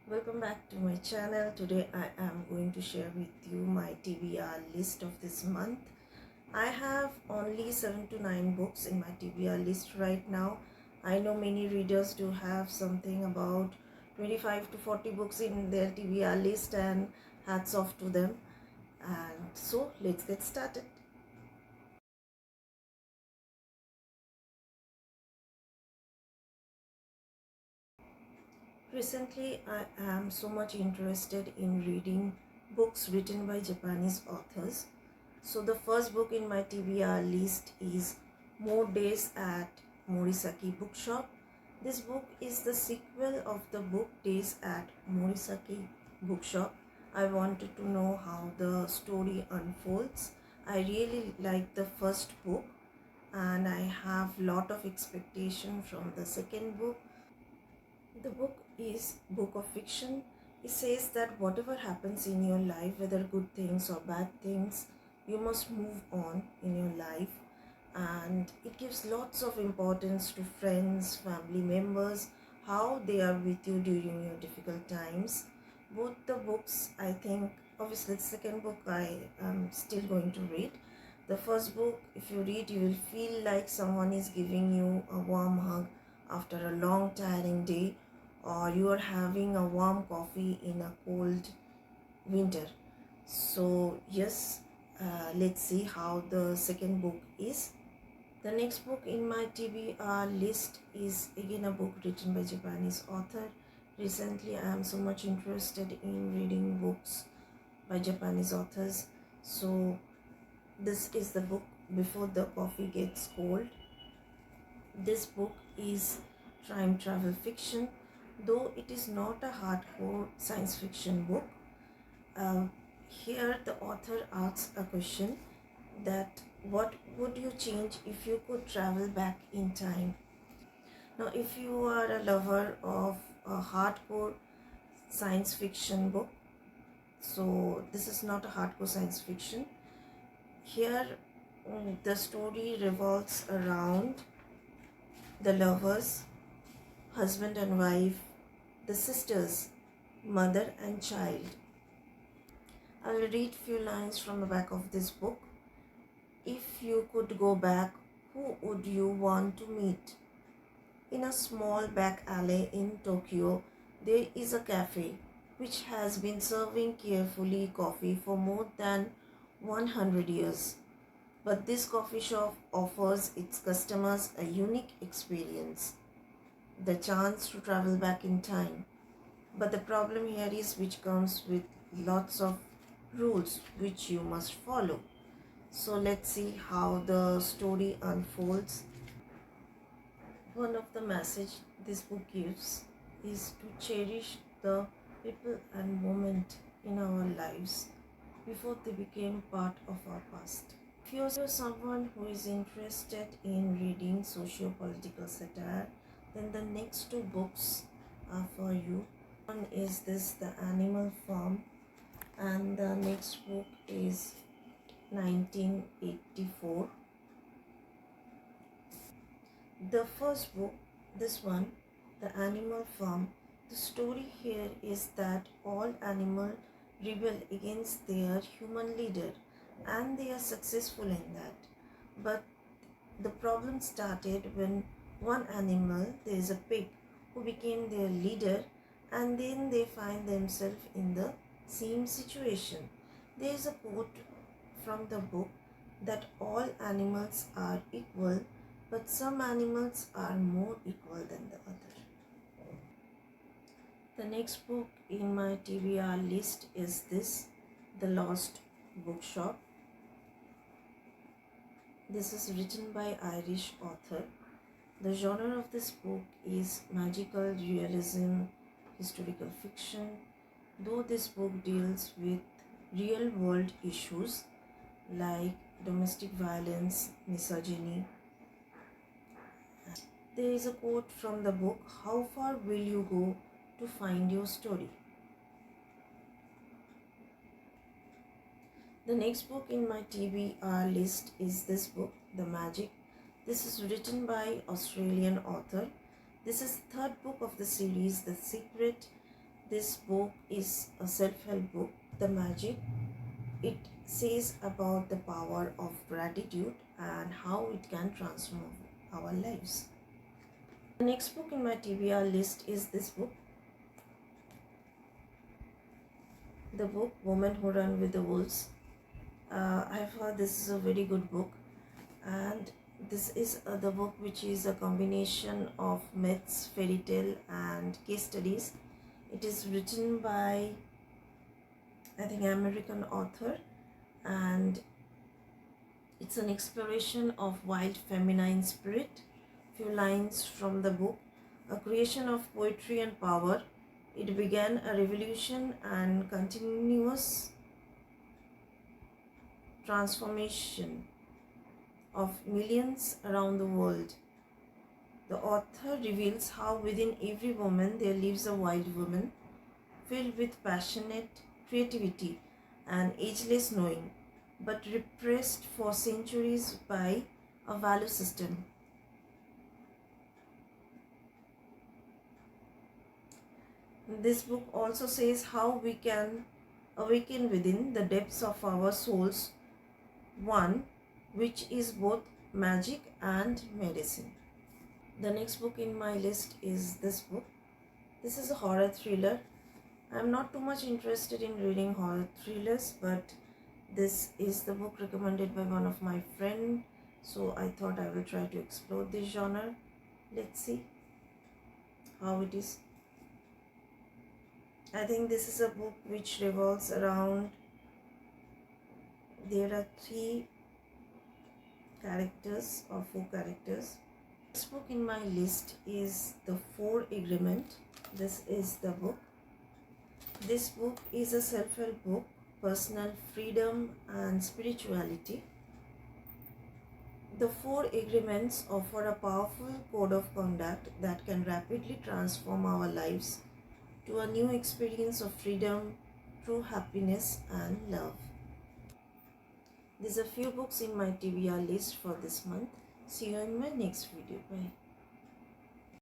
Welcome back to my channel. Today I am going to share with you my TBR list of this month. I have only 7 to 9 books in my TBR list right now. I know many readers do have something about 25 to 40 books in their TBR list, and hats off to them. And so let's get started. Recently, I am so much interested in reading books written by Japanese authors. So the first book in my TBR list is More Days at Morisaki Bookshop. This book is the sequel of the book Days at Morisaki Bookshop. I wanted to know how the story unfolds. I really like the first book and I have lot of expectation from the second book. The book is book of fiction. It says that whatever happens in your life, whether good things or bad things, you must move on in your life. And it gives lots of importance to friends, family members, how they are with you during your difficult times. Both the books, I think, obviously the second book I am still going to read. The first book, if you read, you will feel like someone is giving you a warm hug after a long tiring day, or you are having a warm coffee in a cold winter. So yes, let's see how the second book is. The next book in my TBR list is again a book written by Japanese author. Recently I am so much interested in reading books by Japanese authors. So this is the book Before the Coffee Gets Cold. This book is time travel fiction, though it is not a hardcore science fiction book. Here the author asks a question that what would you change if you could travel back in time? Now, if you are a lover of a hardcore science fiction book, so this is not a hardcore science fiction. Here, the story revolves around the lovers, husband and wife, the sisters, mother and child. I will read few lines from the back of this book. If you could go back, who would you want to meet? In a small back alley in Tokyo, there is a cafe which has been serving carefully coffee for more than 100 years. But this coffee shop offers its customers a unique experience, the chance to travel back in time. But the problem here is which comes with lots of rules which you must follow. So let's see how the story unfolds. One of the message this book gives is to cherish the people and moment in our lives before they became part of our past. If you're someone who is interested in reading socio-political satire, then the next two books are for you. One is this, The Animal Farm, and the next book is 1984. The first book, this one, The Animal Farm, the story here is that all animals rebel against their human leader and they are successful in that. But the problem started when one animal, there is a pig, who became their leader, and then they find themselves in the same situation. There is a quote from the book that all animals are equal, but some animals are more equal than the other. The next book in my TBR list is this, The Lost Bookshop. This is written by Irish author. The genre of this book is magical realism, historical fiction. Though this book deals with real world issues like domestic violence, misogyny. There is a quote from the book, "How far will you go to find your story?" The next book in my TBR list is this book, The Magic. This is written by Australian author. This is the third book of the series, The Secret. This book is a self-help book, The Magic. It says about the power of gratitude and how it can transform our lives. The next book in my TBR list is this book. The book Women Who Run with the Wolves. I've heard this is a very good book, and this is the book which is a combination of myths, fairy tale and case studies. It is written by, I think, American author, and it's an exploration of wild feminine spirit. Few lines from the book: a creation of poetry and power. It began a revolution and continuous transformation of millions around the world. The author reveals how within every woman there lives a wild woman filled with passionate creativity and ageless knowing, but repressed for centuries by a value system. This book also says how we can awaken within the depths of our souls, one which is both magic and medicine. The next book in my list is this book. This is a horror thriller. I'm not too much interested in reading horror thrillers, but this is the book recommended by one of my friends, so I thought I will try to explore this genre. Let's see how it is. I think this is a book which revolves around, there are 3 characters or 4 characters. This book in my list is The 4 Agreement. This is the book. This book is a self-help book, personal freedom and spirituality. The 4 agreements offer a powerful code of conduct that can rapidly transform our lives to a new experience of freedom, true happiness and love. These are few books in my TBR list for this month. See you in my next video. Bye.